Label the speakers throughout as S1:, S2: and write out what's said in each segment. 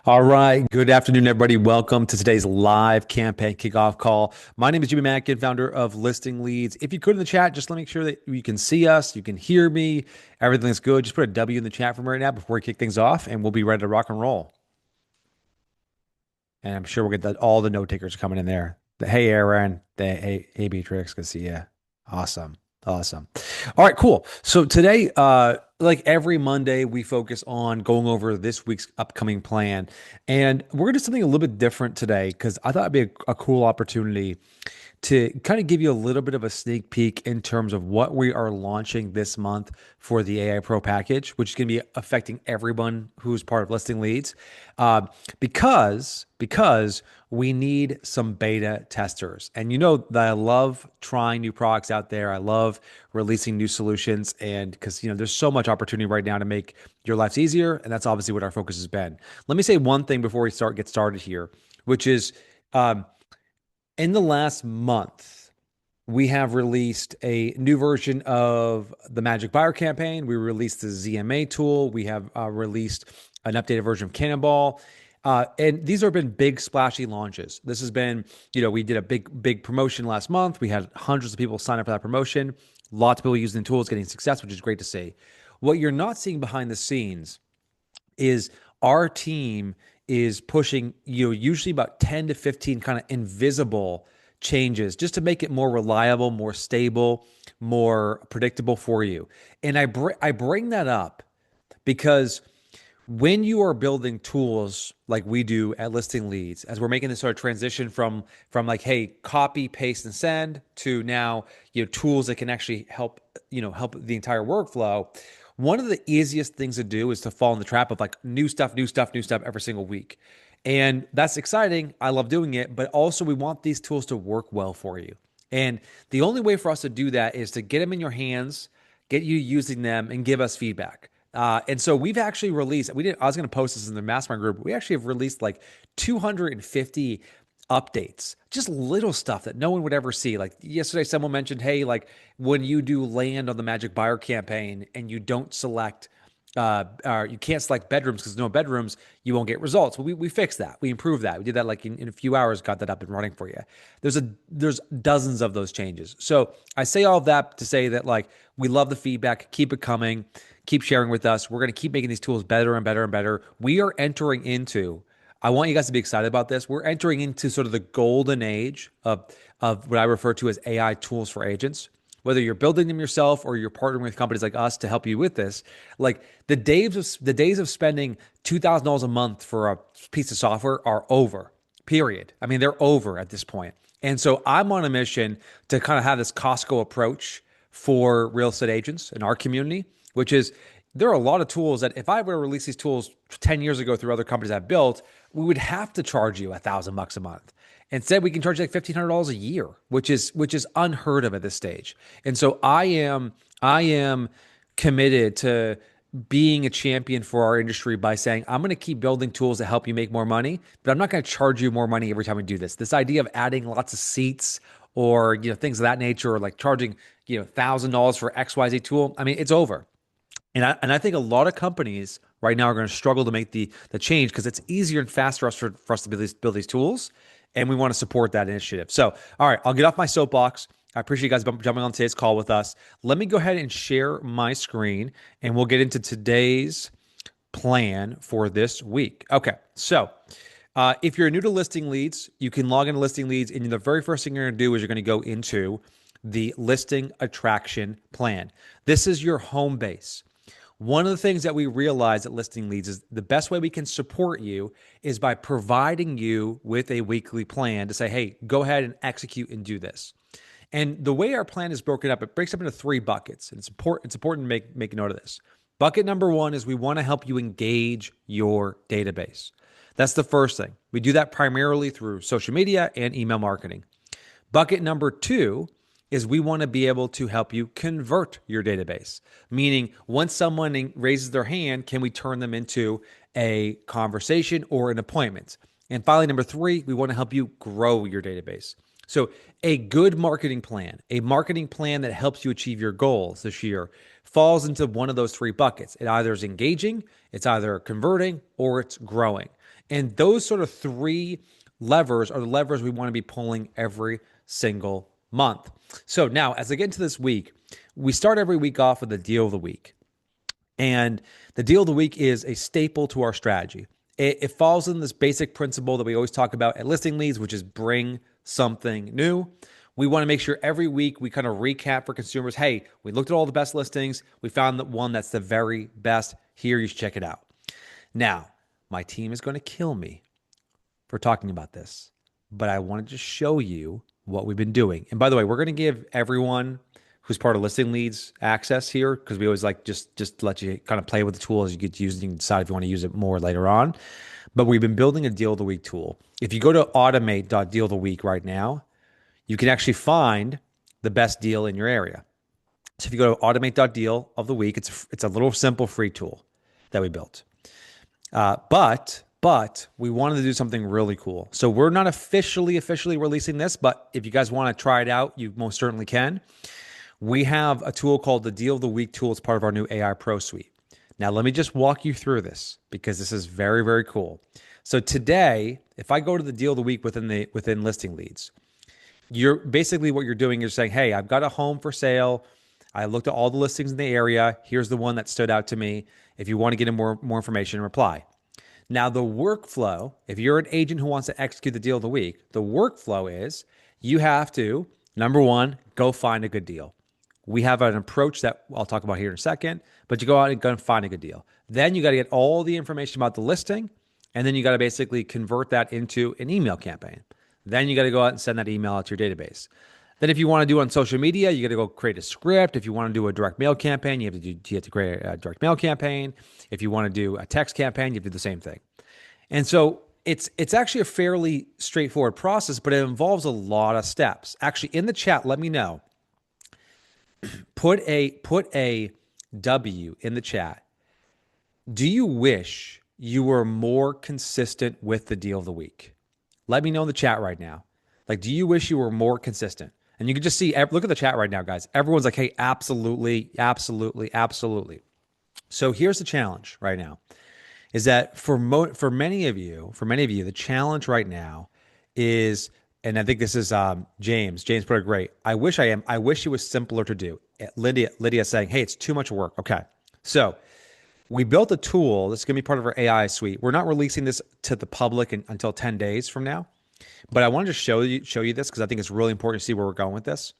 S1: All right. Good afternoon, everybody. Welcome to today's live campaign kickoff call. My name is Jimmy Mackin, founder of Listing Leads. If you could in the chat, just let me make sure that you can see us, you can hear me, everything's good. Just put a W in the chat for me right now before we kick things off, and we'll be ready to rock and roll. And I'm sure we'll get all the note takers coming in there. Hey, Aaron. Hey, Beatrix. Good to see you. Awesome. Awesome. All right, cool. So today, like every Monday, we focus on going over this week's upcoming plan. And we're going to do something a little bit different today because I thought it'd be a cool opportunity to kind of give you a little bit of a sneak peek in terms of what we are launching this month for the AI Pro package, which is going to be affecting everyone who's part of Listing Leads, because we need some beta testers. And you know that I love trying new products out there. I love releasing new solutions, and because there's so much opportunity right now to make your lives easier, and that's obviously what our focus has been. Let me say one thing before we get started here, which is. In the last month, we have released a new version of the Magic Buyer campaign. We released the ZMA tool. We have released an updated version of Cannonball. And these have been big, splashy launches. This has been, we did a big promotion last month. We had hundreds of people sign up for that promotion. Lots of people using the tools, getting success, which is great to see. What you're not seeing behind the scenes is our team is pushing usually about 10 to 15 kind of invisible changes just to make it more reliable, more stable, more predictable for you. And I bring that up because when you are building tools like we do at Listing Leads, as we're making this sort of transition from like, hey, copy, paste, and send to now, tools that can actually help the entire workflow. One of the easiest things to do is to fall in the trap of like new stuff every single week. And that's exciting. I love doing it, but also we want these tools to work well for you. And the only way for us to do that is to get them in your hands, get you using them, and give us feedback. And so we've actually released, I was going to post this in the mastermind group. We actually have released like 250 updates, just little stuff that no one would ever see. Like yesterday, someone mentioned, hey, like when you do land on the Magic Buyer campaign and you don't select, or you can't select bedrooms because no bedrooms, you won't get results. Well, we fixed that. We improved that. We did that like in a few hours, got that up and running for you. There's dozens of those changes. So I say all of that to say that like we love the feedback. Keep it coming. Keep sharing with us. We're going to keep making these tools better and better and better. We are entering into, I want you guys to be excited about this. We're entering into sort of the golden age of what I refer to as AI tools for agents. Whether you're building them yourself or you're partnering with companies like us to help you with this, like the days of spending $2,000 a month for a piece of software are over. Period. I mean, they're over at this point. And so I'm on a mission to kind of have this Costco approach for real estate agents in our community, which is there are a lot of tools that if I were to release these tools 10 years ago through other companies I've built, we would have to charge you $1,000 a month. Instead, we can charge you like $1,500 a year, which is unheard of at this stage. And so I am committed to being a champion for our industry by saying I'm going to keep building tools that help you make more money, but I'm not going to charge you more money every time we do this. This idea of adding lots of seats or things of that nature, or like charging $1,000 for XYZ tool, I mean, it's over. And I think a lot of companies right now are going to struggle to make the change because it's easier and faster for us to build these tools, and we want to support that initiative. So, all right, I'll get off my soapbox. I appreciate you guys jumping on today's call with us. Let me go ahead and share my screen, and we'll get into today's plan for this week. Okay, so if you're new to Listing Leads, you can log into Listing Leads, and the very first thing you're going to do is you're going to go into the listing attraction plan. This is your home base. One of the things that we realize at Listing Leads is the best way we can support you is by providing you with a weekly plan to say, hey, go ahead and execute and do this. And the way our plan is broken up, it breaks up into 3 buckets. And it's important to make a note of this. Bucket number 1 is we want to help you engage your database. That's the first thing. We do that primarily through social media and email marketing. Bucket number 2 is we want to be able to help you convert your database. Meaning, once someone raises their hand, can we turn them into a conversation or an appointment? And finally, number 3, we want to help you grow your database. So, a good marketing plan that helps you achieve your goals this year falls into one of those three buckets. It either is engaging, it's either converting, or it's growing. And those sort of three levers are the levers we want to be pulling every single month. So, now as I get into this week, we start every week off with the deal of the week. And the deal of the week is a staple to our strategy. It falls in this basic principle that we always talk about at Listing Leads, which is bring something new. We want to make sure every week we kind of recap for consumers. Hey, we looked at all the best listings. We found the one that's the very best. Here, you should check it out. Now, my team is going to kill me for talking about this, but I wanted to show you what we've been doing. And by the way, we're going to give everyone who's part of Listing Leads access here, because we always like just let you kind of play with the tool as you get to use it. You can decide if you want to use it more later on. But we've been building a deal of the week tool. If you go to automate.deal of the week right now, you can actually find the best deal in your area. So if you go to automate.deal of the week, it's a little simple free tool that we built. But we wanted to do something really cool. So we're not officially releasing this, but if you guys want to try it out, you most certainly can. We have a tool called the Deal of the Week tool. It's part of our new AI Pro suite. Now, let me just walk you through this because this is very, very cool. So today, if I go to the Deal of the Week within Listing Leads, you're basically what you're doing is saying, hey, I've got a home for sale. I looked at all the listings in the area. Here's the one that stood out to me. If you want to get more information, reply. Now, the workflow, if you're an agent who wants to execute the Deal of the Week, the workflow is you have to, number one, go find a good deal. We have an approach that I'll talk about here in a second, but you go out and go and find a good deal. Then you got to get all the information about the listing, and then you got to basically convert that into an email campaign. Then you got to go out and send that email out to your database. Then if you want to do it on social media, you got to go create a script. If you want to do a direct mail campaign, you have to create a direct mail campaign. If you want to do a text campaign, you have to do the same thing. And so it's actually a fairly straightforward process, but it involves a lot of steps. Actually, in the chat, let me know. Put a W in the chat. Do you wish you were more consistent with the deal of the week? Let me know in the chat right now. Like, do you wish you were more consistent? And you can just see, look at the chat right now, guys. Everyone's like, hey, absolutely, absolutely, absolutely. So here's the challenge right now, is that for many of you, the challenge right now is, and I think this is James. James put it great. I wish it was simpler to do. Lydia saying, hey, it's too much work. Okay. So we built a tool that's going to be part of our AI suite. We're not releasing this to the public until 10 days from now, but I wanted to show you this because I think it's really important to see where we're going with this.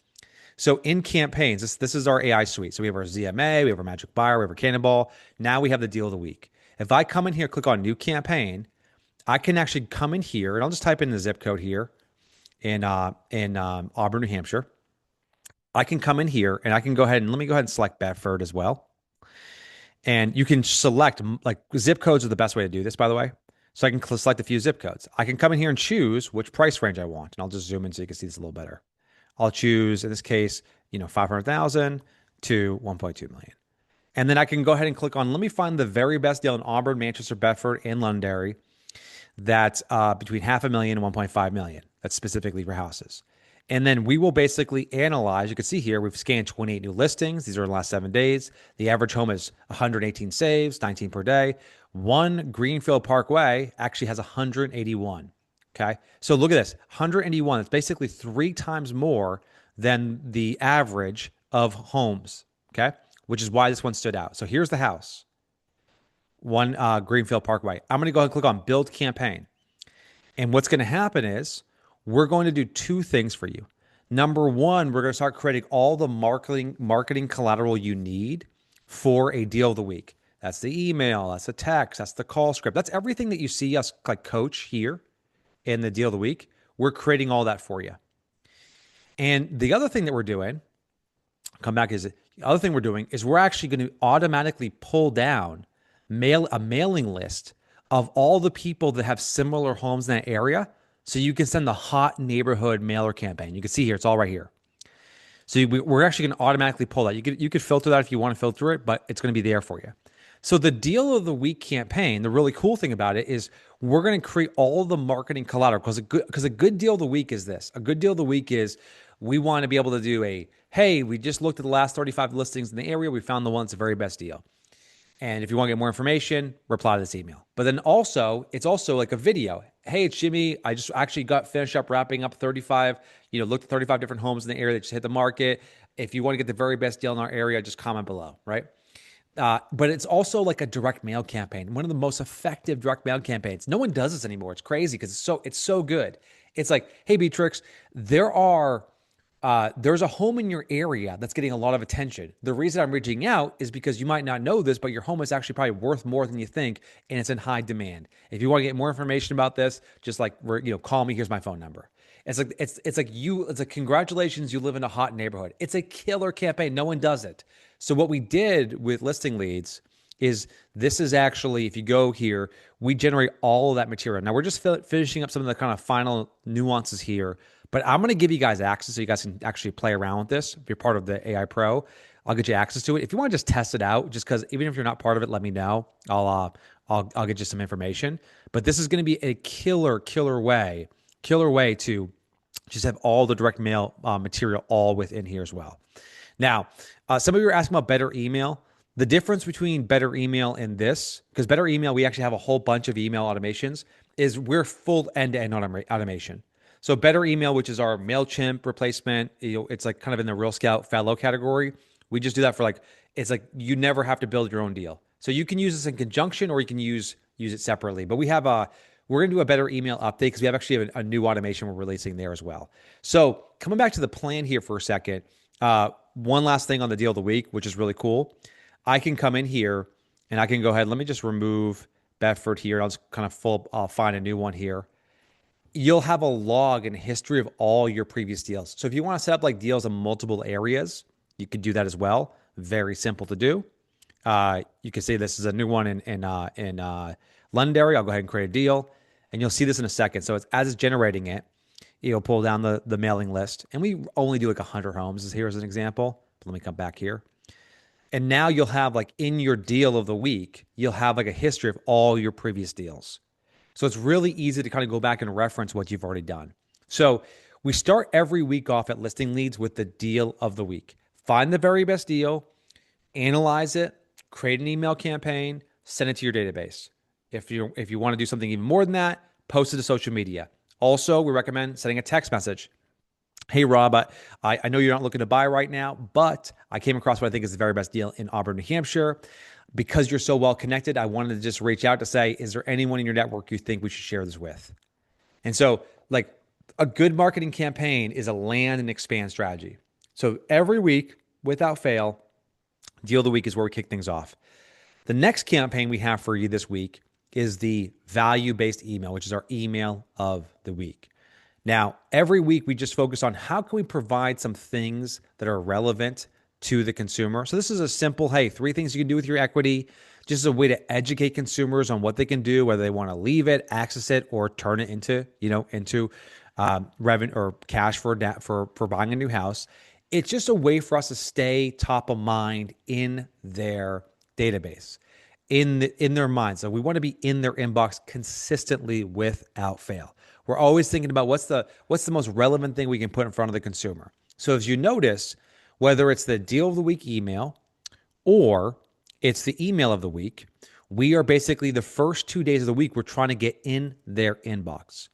S1: So in campaigns, this is our AI suite. So we have our ZMA, we have our Magic Buyer, we have our Cannonball. Now we have the deal of the week. If I come in here, click on new campaign, I can actually come in here, and I'll just type in the zip code here in Auburn, New Hampshire. I can come in here and I can go ahead and let me go ahead and select Bedford as well. And you can select, like, zip codes are the best way to do this, by the way. So I can select a few zip codes. I can come in here and choose which price range I want. And I'll just zoom in so you can see this a little better. I'll choose, in this case, 500,000 to 1.2 million. And then I can go ahead and click on, let me find the very best deal in Auburn, Manchester, Bedford, and Londonderry that's between 500,000 and 1.5 million. That's specifically for houses. And then we will basically analyze. You can see here, we've scanned 28 new listings. These are in the last 7 days. The average home is 118 saves, 19 per day. One Greenfield Parkway actually has 181. Okay. So look at this, 181. It's basically 3 times more than the average of homes. Okay. Which is why this one stood out. So here's the house. One Greenfield Parkway. I'm going to go ahead and click on build campaign. And what's going to happen is we're going to do 2 things for you. Number one, we're going to start creating all the marketing collateral you need for a deal of the week. That's the email, that's the text, that's the call script. That's everything that you see us like coach here in the deal of the week. We're creating all that for you. And the other thing that we're doing, we're actually going to automatically pull down a mailing list of all the people that have similar homes in that area. So you can send the hot neighborhood mailer campaign. You can see here, it's all right here. So we're actually going to automatically pull that. You could filter that if you want to filter it, but it's going to be there for you. So the deal of the week campaign, the really cool thing about it is we're going to create all the marketing collateral because a good deal of the week is this. A good deal of the week is we want to be able to do a, hey, we just looked at the last 35 listings in the area. We found the one that's the very best deal. And if you want to get more information, reply to this email. But then also, it's also like a video. Hey, it's Jimmy. I just actually got finished up wrapping up 35, looked at 35 different homes in the area that just hit the market. If you want to get the very best deal in our area, just comment below, right? But it's also like a direct mail campaign, one of the most effective direct mail campaigns. No one does this anymore. It's crazy because it's so good. It's like, hey, Beatrix, there's a home in your area that's getting a lot of attention. The reason I'm reaching out is because you might not know this, but your home is actually probably worth more than you think, and it's in high demand. If you want to get more information about this, just like call me. Here's my phone number. It's like congratulations, you live in a hot neighborhood. It's a killer campaign. No one does it. So what we did with listing leads is this is actually, if you go here, we generate all of that material. Now we're just finishing up some of the kind of final nuances here, but I'm going to give you guys access so you guys can actually play around with this. If you're part of the AI Pro, I'll get you access to it. If you want to just test it out, just because even if you're not part of it, let me know. I'll get you some information. But this is going to be a killer way to just have all the direct mail material all within here as well. Now, some of you are asking about better email. The difference between better email and this, because better email, we actually have a whole bunch of email automations, is we're full end-to-end automation. So better email, which is our MailChimp replacement, it's like kind of in the Real Scout Fallow category. We just do that for it's like you never have to build your own deal. So you can use this in conjunction or you can use it separately. But we're going to do a better email update because we have actually a new automation we're releasing there as well. So coming back to the plan here for a second, one last thing on the deal of the week, which is really cool. I can come in here and I can go ahead. Let me just remove Bedford here. I'll just I'll find a new one here. You'll have a log and history of all your previous deals. So if you want to set up like deals in multiple areas, you could do that as well. Very simple to do. You can say this is a new one in Londonderry. I'll go ahead and create a deal, and you'll see this in a second. So as it's generating it, you'll pull down the mailing list, and we only do like 100 homes. Here's an example. Let me come back here. And now you'll have like in your deal of the week, you'll have like a history of all your previous deals. So it's really easy to kind of go back and reference what you've already done. So we start every week off at listing leads with the deal of the week. Find the very best deal, analyze it, create an email campaign, send it to your database. If you want to do something even more than that, post it to social media. Also, we recommend sending a text message. Hey, Rob, I know you're not looking to buy right now, but I came across what I think is the very best deal in Auburn, New Hampshire. Because you're so well connected, I wanted to just reach out to say, is there anyone in your network you think we should share this with? And so, like, a good marketing campaign is a land and expand strategy. So every week, without fail, deal of the week is where we kick things off. The next campaign we have for you this week is the value-based email, which is our email of the week. Now, every week we just focus on how can we provide some things that are relevant to the consumer. So this is a simple, hey, 3 things you can do with your equity, just a way to educate consumers on what they can do, whether they want to leave it, access it, or turn it into revenue or cash for buying a new house. It's just a way for us to stay top of mind in their database, in their minds. So we want to be in their inbox consistently without fail. We're always thinking about what's the most relevant thing we can put in front of the consumer. So as you notice, whether it's the deal of the week email or it's the email of the week, we are basically the first 2 days of the week, we're trying to get in their inbox.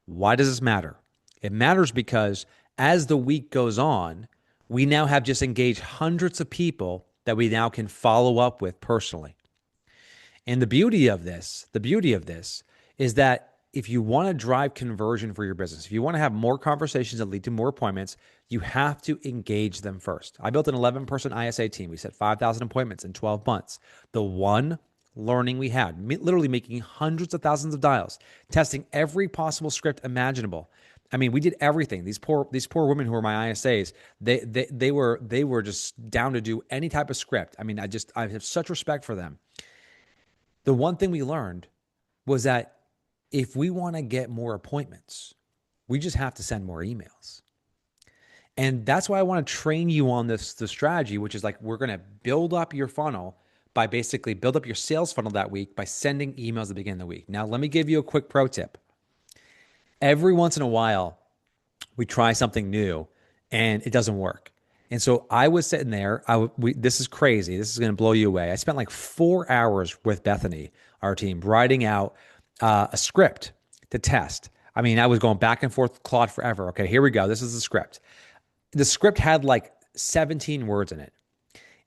S1: Why does this matter? It matters because as the week goes on, we now have just engaged hundreds of people that we now can follow up with personally. And the beauty of this is that if you want to drive conversion for your business, if you want to have more conversations that lead to more appointments, you have to engage them first. I built an 11-person ISA team. We set 5,000 appointments in 12 months. The one learning we had, literally making hundreds of thousands of dials, testing every possible script imaginable. I mean, we did everything. These poor women who were my ISAs, they were just down to do any type of script. I mean, I have such respect for them. The one thing we learned was that if we want to get more appointments, we just have to send more emails. And that's why I want to train you on the strategy, which is like we're going to build up your funnel by basically build up your sales funnel that week by sending emails at the beginning of the week. Now, let me give you a quick pro tip. Every once in a while, we try something new and it doesn't work. And so I was sitting there. This is crazy. This is going to blow you away. I spent like 4 hours with Bethany, our team, writing out a script to test. I mean, I was going back and forth with Claude forever. Okay, here we go. This is the script. The script had like 17 words in it.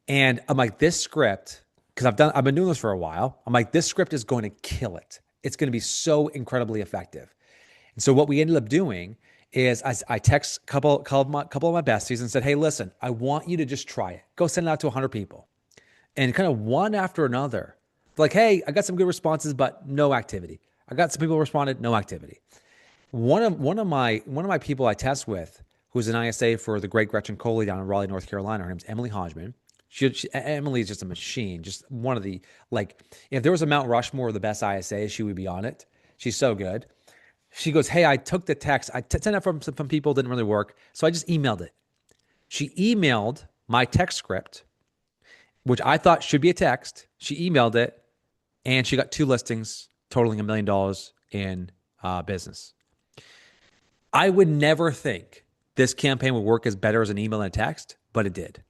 S1: And I'm like, this script, because I've been doing this for a while. I'm like, this script is going to kill it. It's going to be so incredibly effective. And so what we ended up doing is I text a couple of my besties and said, hey, listen, I want you to just try it. Go send it out to 100 people. And kind of one after another, like, hey, I got some good responses, but no activity. I got some people who responded, no activity. One of my people I test with, who's an ISA for the great Gretchen Coley down in Raleigh, North Carolina, her name's Emily Hodgman. Emily is just a machine, just one of the, like, if there was a Mount Rushmore of the best ISA, she would be on it. She's so good. She goes, hey, I took the text. I sent it from people, didn't really work. So I just emailed it. She emailed my text script, which I thought should be a text. She emailed it, and she got 2 listings totaling $1 million in business. I would never think this campaign would work as better as an email and a text, but it did.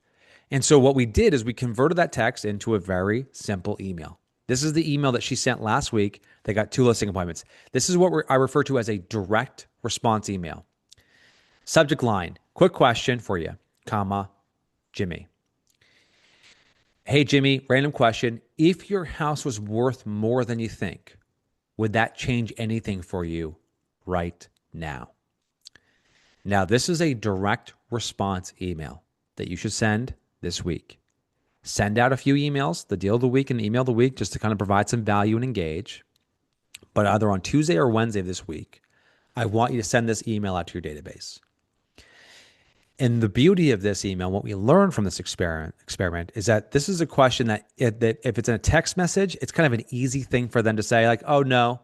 S1: And so what we did is we converted that text into a very simple email. This is the email that she sent last week. They got 2 listing appointments. This is what I refer to as a direct response email. Subject line, quick question for you, comma, Jimmy. Hey, Jimmy, random question. If your house was worth more than you think, would that change anything for you right now? Now, this is a direct response email that you should send this week. Send out a few emails, the deal of the week and email of the week, just to kind of provide some value and engage. But either on Tuesday or Wednesday of this week, I want you to send this email out to your database. And the beauty of this email, what we learned from this experiment is that this is a question that if it's in a text message, it's kind of an easy thing for them to say, like, oh, no.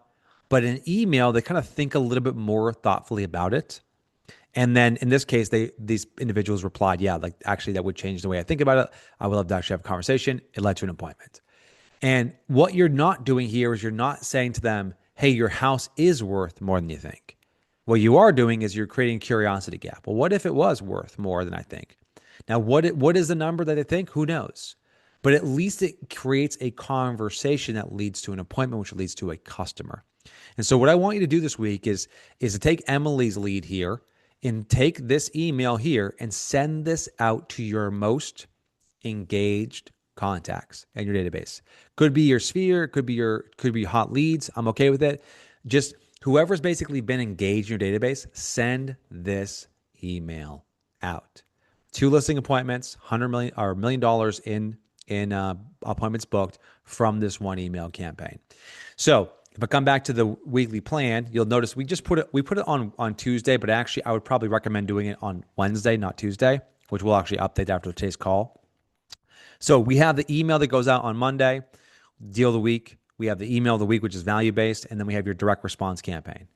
S1: But in email, they kind of think a little bit more thoughtfully about it. And then in this case, these individuals replied, yeah, like actually that would change the way I think about it. I would love to actually have a conversation. It led to an appointment. And what you're not doing here is you're not saying to them, hey, your house is worth more than you think. What you are doing is you're creating a curiosity gap. Well, what if it was worth more than I think? Now, what is the number that I think? Who knows? But at least it creates a conversation that leads to an appointment, which leads to a customer. And so what I want you to do this week is to take Emily's lead here and take this email here and send this out to your most engaged contacts in your database. Could be your sphere, could be hot leads. I'm okay with it. Just whoever's basically been engaged in your database, send this email out. 2 listing appointments, $100 million or $1 million in appointments booked from this one email campaign. So if I come back to the weekly plan, you'll notice we put it on Tuesday, but actually I would probably recommend doing it on Wednesday, not Tuesday, which we'll actually update after today's call. So we have the email that goes out on Monday, deal of the week. We have the email of the week, which is value-based, and then we have your direct response campaign.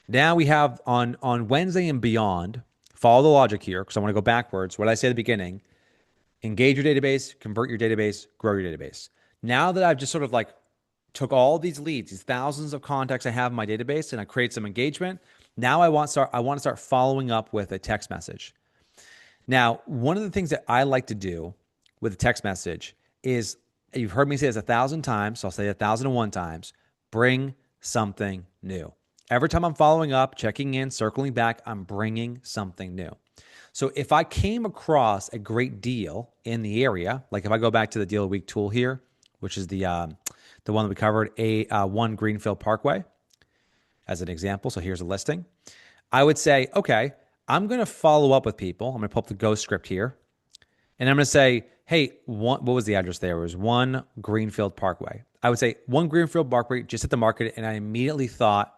S1: Now we have on Wednesday and beyond, follow the logic here, because I want to go backwards. What I say at the beginning, engage your database, convert your database, grow your database. Now that I've just sort of like took all these leads, these thousands of contacts I have in my database, and I create some engagement. Now I want to start following up with a text message. Now, one of the things that I like to do with a text message is, you've heard me say this 1,000 times, so I'll say it 1,001 times, bring something new. Every time I'm following up, checking in, circling back, I'm bringing something new. So if I came across a great deal in the area, like if I go back to the deal of the week tool here, which is the one that we covered, one Greenfield Parkway, as an example. So here's a listing. I would say, okay, I'm going to follow up with people. I'm going to pull up the Go script here. And I'm going to say, hey, what was the address there? It was 1 Greenfield Parkway. I would say 1 Greenfield Parkway, just hit the market. And I immediately thought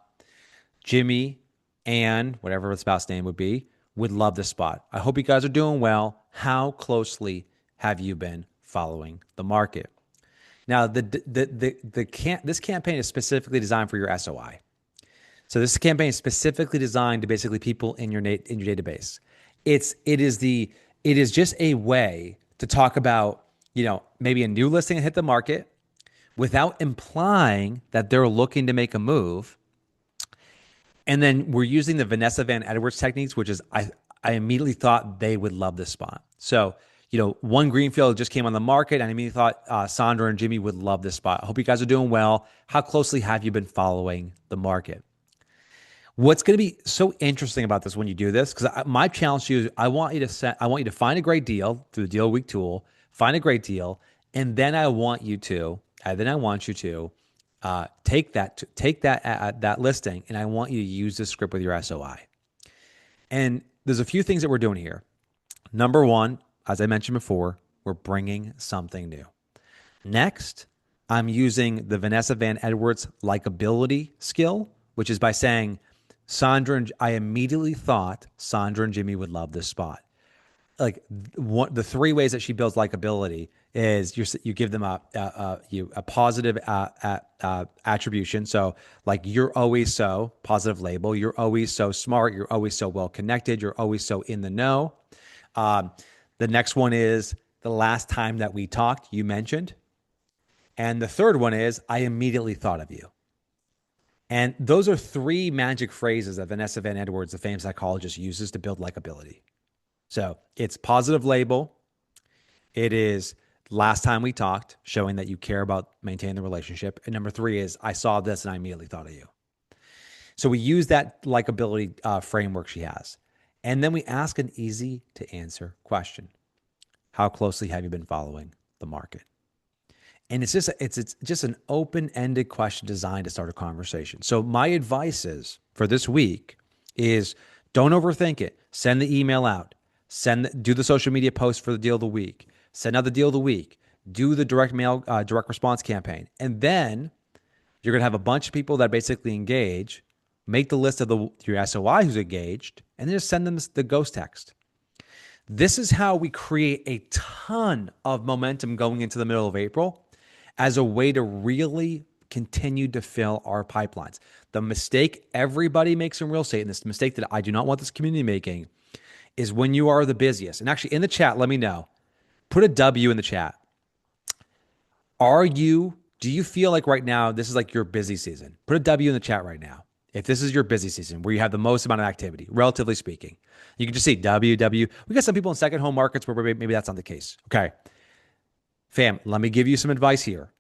S1: Jimmy and whatever the spouse name would be, would love this spot. I hope you guys are doing well. How closely have you been following the market? Now, this campaign is specifically designed for your SOI. So this campaign is specifically designed to basically people in your database. It is just a way to talk about maybe a new listing hit the market without implying that they're looking to make a move. And then we're using the Vanessa Van Edwards techniques, which is I immediately thought they would love this spot. So, one greenfield just came on the market, and I immediately thought Sandra and Jimmy would love this spot. I hope you guys are doing well. How closely have you been following the market? What's going to be so interesting about this when you do this, because my challenge to you is I want you to find a great deal through the Deal Week tool, find a great deal, and then I want you to, take that listing, and I want you to use this script with your SOI. And there's a few things that we're doing here. Number one, as I mentioned before, we're bringing something new. Next, I'm using the Vanessa Van Edwards likability skill, which is by saying, I immediately thought Sandra and Jimmy would love this spot. Like the three ways that she builds likability is you give them a positive attribution. So like, you're always so positive label. You're always so smart. You're always so well connected. You're always so in the know. The next one is the last time that we talked, you mentioned. And the third one is I immediately thought of you. And those are three magic phrases that Vanessa Van Edwards, the famous psychologist, uses to build likability. So it's positive label. It is last time we talked, showing that you care about maintaining the relationship. And number three is I saw this and I immediately thought of you. So we use that likability framework she has. And then we ask an easy to answer question. How closely have you been following the market? And it's just an open-ended question designed to start a conversation. So my advice is for this week is don't overthink it. Send the email out. Do the social media post for the deal of the week. Send out the deal of the week. Do the direct mail, direct response campaign. And then you're going to have a bunch of people that basically engage, make the list of your SOI who's engaged, and then just send them the ghost text. This is how we create a ton of momentum going into the middle of April as a way to really continue to fill our pipelines. The mistake everybody makes in real estate, and this mistake that I do not want this community making, is when you are the busiest. And actually in the chat, let me know. Put a W in the chat. Do you feel like right now this is like your busy season? Put a W in the chat right now. If this is your busy season where you have the most amount of activity, relatively speaking, you can just say W. We got some people in second home markets where maybe that's not the case. Okay. Fam, let me give you some advice here.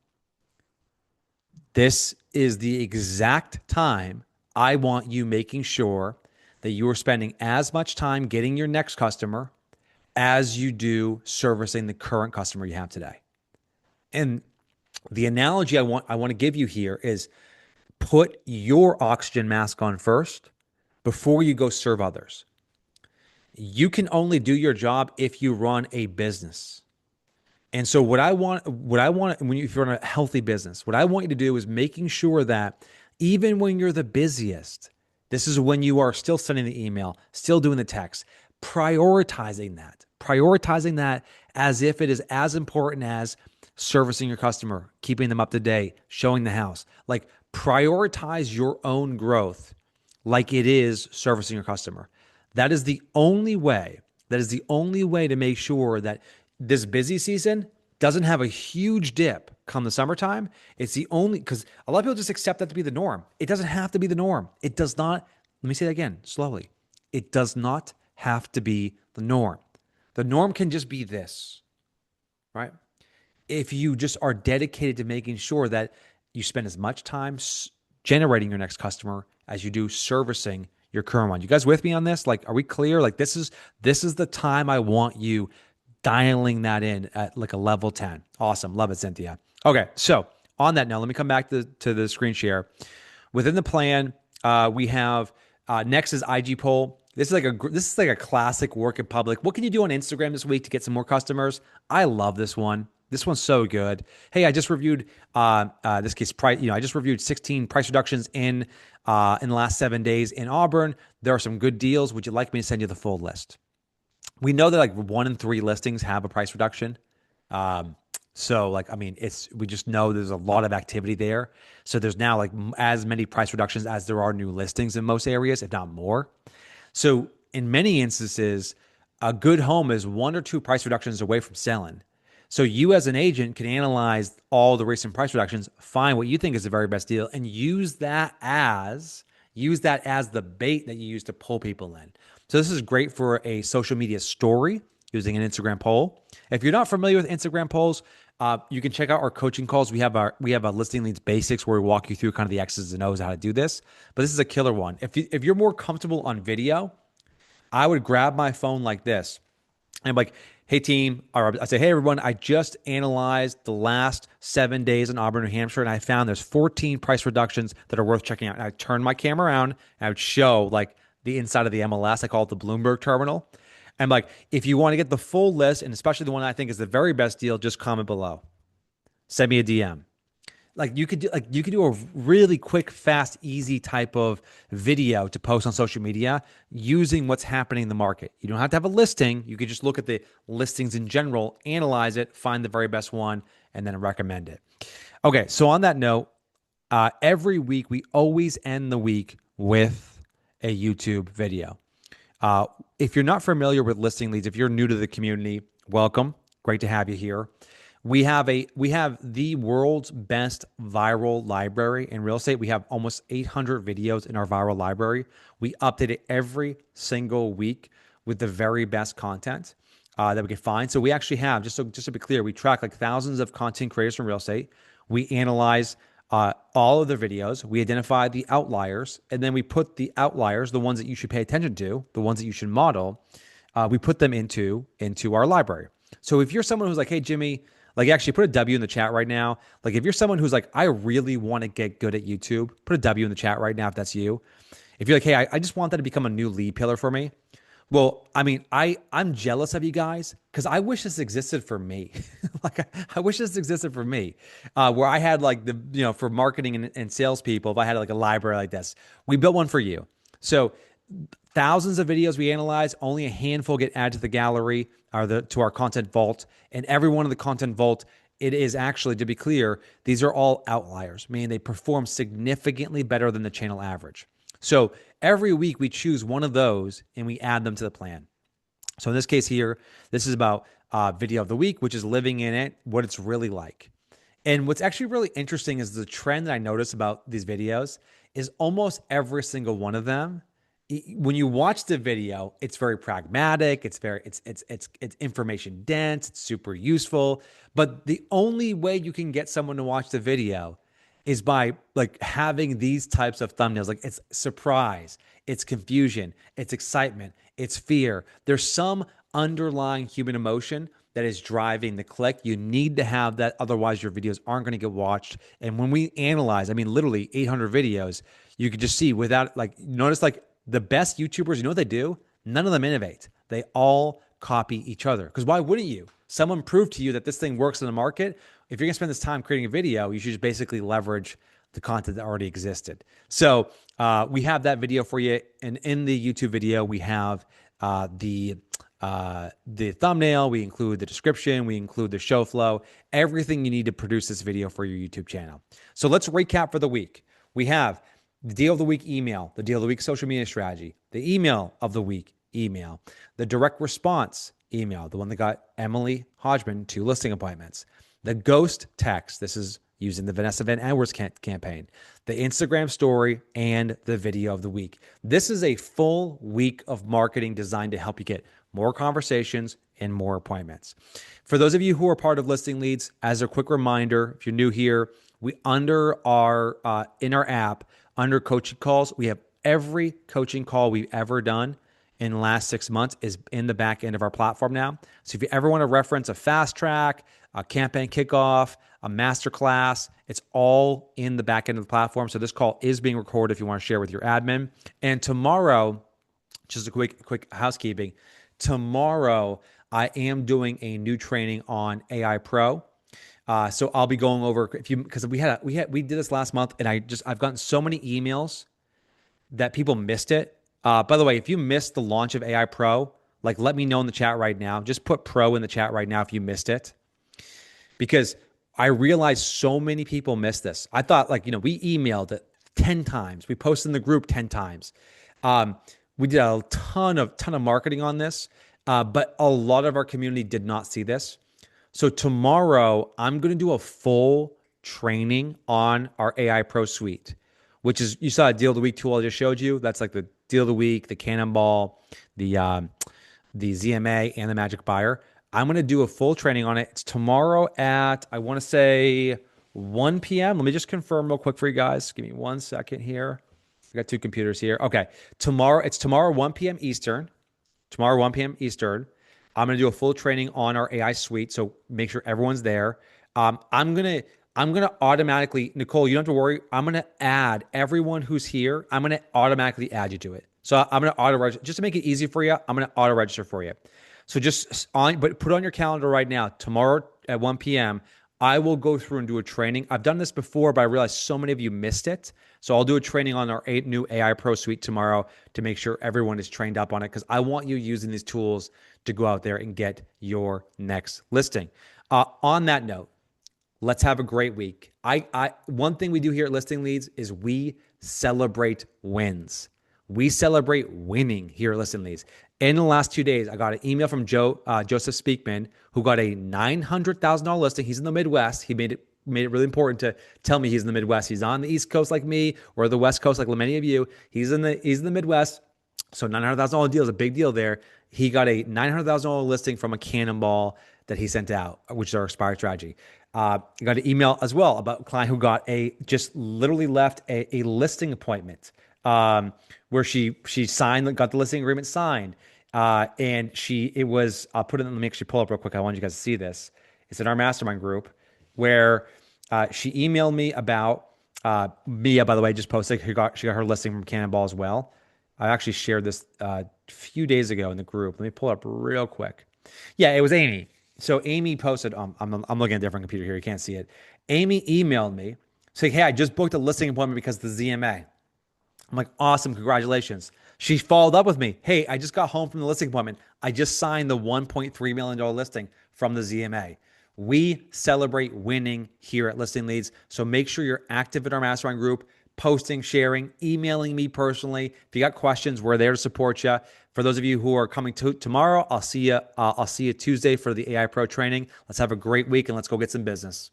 S1: This is the exact time I want you making sure that you are spending as much time getting your next customer as you do servicing the current customer you have today. And the analogy I want to give you here is put your oxygen mask on first before you go serve others. You can only do your job if you run a business. And so if you're in a healthy business, what I want you to do is making sure that even when you're the busiest, this is when you are still sending the email, still doing the text, prioritizing that as if it is as important as servicing your customer, keeping them up to date, showing the house. Like, prioritize your own growth like it is servicing your customer. That is the only way to make sure that this busy season doesn't have a huge dip come the summertime. Because a lot of people just accept that to be the norm. It doesn't have to be the norm. It does not. Let me say that again, slowly. It does not have to be the norm. The norm can just be this, right? If you just are dedicated to making sure that you spend as much time generating your next customer as you do servicing your current one. You guys with me on this? Like, are we clear? Like, this is the time I want you dialing that in at like a level 10. Awesome. Love it, Cynthia. Okay. So on that note, let me come back to the screen share. Within the plan, we have next is IG poll. This is like a classic work in public. What can you do on Instagram this week to get some more customers? I love this one. This one's so good. Hey, I just reviewed this case price. I just reviewed 16 price reductions in the last 7 days in Auburn. There are some good deals. Would you like me to send you the full list? We know that like 1 in 3 listings have a price reduction. We just know there's a lot of activity there. So there's now like as many price reductions as there are new listings in most areas, if not more. So in many instances, a good home is 1 or 2 price reductions away from selling. So you as an agent can analyze all the recent price reductions, find what you think is the very best deal, and use that as the bait that you use to pull people in. So this is great for a social media story using an Instagram poll. If you're not familiar with Instagram polls, you can check out our coaching calls. We have a listing leads basics where we walk you through kind of the X's and O's how to do this. But this is a killer one. If you're more comfortable on video, I would grab my phone like this. And I'm like, hey team, or I say, hey everyone, I just analyzed the last 7 days in Auburn, New Hampshire, and I found there's 14 price reductions that are worth checking out. And I turn my camera around and I would show like the inside of the MLS. I call it the Bloomberg terminal. I'm like, if you want to get the full list, and especially the one I think is the very best deal, just comment below. Send me a DM. You could do a really quick, fast, easy type of video to post on social media using what's happening in the market. You don't have to have a listing. You could just look at the listings in general, analyze it, find the very best one, and then recommend it. Okay, so on that note, every week we always end the week with a YouTube video. If you're not familiar with listing leads, if you're new to the community, welcome. Great to have you here. We have the world's best viral library in real estate. We have almost 800 videos in our viral library. We update it every single week with the very best content that we can find. So we actually have, just to be clear, we track like thousands of content creators from real estate. We analyze all of their videos. We identify the outliers, and then we put the outliers, the ones that you should pay attention to, the ones that you should model, we put them into our library. So if you're someone who's like, hey, Jimmy, like actually put a W in the chat right now. Like if you're someone who's like, I really want to get good at YouTube, put a W in the chat right now if that's you. If you're like, hey, I just want that to become a new lead pillar for me. Well, I mean, I'm jealous of you guys because I wish this existed for me. I wish this existed for me, where I had like for marketing and salespeople, if I had like a library like this. We built one for you. So thousands of videos we analyze, only a handful get added to the gallery or to our content vault. And every one of the content vault, it is actually, to be clear, these are all outliers, meaning they perform significantly better than the channel average. So every week we choose one of those and we add them to the plan. So in this case here, this is about video of the week, which is living in it, what it's really like. And what's actually really interesting is the trend that I notice about these videos is almost every single one of them, when you watch the video, it's very pragmatic. It's information dense. It's super useful. But the only way you can get someone to watch the video is by like having these types of thumbnails. Like it's surprise, it's confusion, it's excitement, it's fear. There's some underlying human emotion that is driving the click. You need to have that. Otherwise, your videos aren't going to get watched. And when we analyze, I mean, literally 800 videos, you could just see without notice the best YouTubers, you know what they do? None of them innovate. They all copy each other. Because why wouldn't you? Someone proved to you that this thing works in the market. If you're going to spend this time creating a video, you should just basically leverage the content that already existed. So we have that video for you. And in the YouTube video, we have the thumbnail, we include the description, we include the show flow, everything you need to produce this video for your YouTube channel. So let's recap for the week. We have the deal of the week email, the deal of the week social media strategy, the email of the week email, the direct response email, the one that got Emily Hodgman 2 listing appointments, the ghost text, this is using the Vanessa Van Edwards campaign, the Instagram story, and the video of the week. This is a full week of marketing designed to help you get more conversations and more appointments. For those of you who are part of Listing Leads, as a quick reminder, if you're new here, we in our app, under coaching calls, we have every coaching call we've ever done in the last 6 months is in the back end of our platform now. So if you ever want to reference a fast track, a campaign kickoff, a masterclass, it's all in the back end of the platform. So this call is being recorded if you want to share with your admin. And tomorrow, just a quick housekeeping, tomorrow I am doing a new training on AI Pro. So I'll be going over because we did this last month, and I've gotten so many emails that people missed it. By the way, if you missed the launch of AI Pro, let me know in the chat right now. Just put Pro in the chat right now if you missed it, because I realized so many people missed this. I thought we emailed it 10 times, we posted in the group 10 times. We did a ton of marketing on this, but a lot of our community did not see this. So tomorrow, I'm going to do a full training on our AI Pro Suite, which is, you saw a deal of the week tool I just showed you. That's like the deal of the week, the Cannonball, the ZMA, and the Magic Buyer. I'm going to do a full training on it. It's tomorrow at, I want to say, 1 p.m. Let me just confirm real quick for you guys. Give me 1 second here. I got two computers here. Okay. It's tomorrow, 1 p.m. Eastern. Tomorrow, 1 p.m. Eastern. I'm going to do a full training on our AI suite. So make sure everyone's there. I'm gonna automatically, Nicole, you don't have to worry. I'm gonna add everyone who's here. I'm gonna automatically add you to it. So I'm gonna auto register just to make it easy for you. I'm gonna auto register for you. So but put it on your calendar right now. Tomorrow at 1 p.m. I will go through and do a training. I've done this before, but I realized so many of you missed it. So I'll do a training on our new AI Pro Suite tomorrow to make sure everyone is trained up on it, because I want you using these tools to go out there and get your next listing. On that note, let's have a great week. One thing we do here at Listing Leads is we celebrate wins. We celebrate winning here at Listing Leads. In the last 2 days, I got an email from Joseph Speakman, who got a $900,000 listing. He's in the Midwest. He made it really important to tell me he's in the Midwest. He's on the East Coast like me, or the West Coast like many of you. He's in the Midwest. So $900,000 deal is a big deal there. He got a $900,000 listing from a Cannonball that he sent out, which is our Expired strategy. I got an email as well about a client who just literally left a listing appointment, where she signed, got the listing agreement signed. And I'll put it in, let me actually pull up real quick. I want you guys to see this. It's in our mastermind group where, she emailed me about, Mia, by the way, just posted, she got her listing from Cannonball as well. I actually shared this a few days ago in the group. Let me pull it up real quick. Yeah, it was Amy. So Amy posted, I'm looking at a different computer here. You can't see it. Amy emailed me saying, hey, I just booked a listing appointment because of the ZMA. I'm like, awesome, congratulations. She followed up with me. Hey, I just got home from the listing appointment. I just signed the $1.3 million listing from the ZMA. We celebrate winning here at Listing Leads. So make sure you're active in our mastermind group, posting, sharing, emailing me personally. If you got questions, we're there to support you. For those of you who are coming tomorrow, I'll see you Tuesday for the AI Pro training. Let's have a great week and let's go get some business.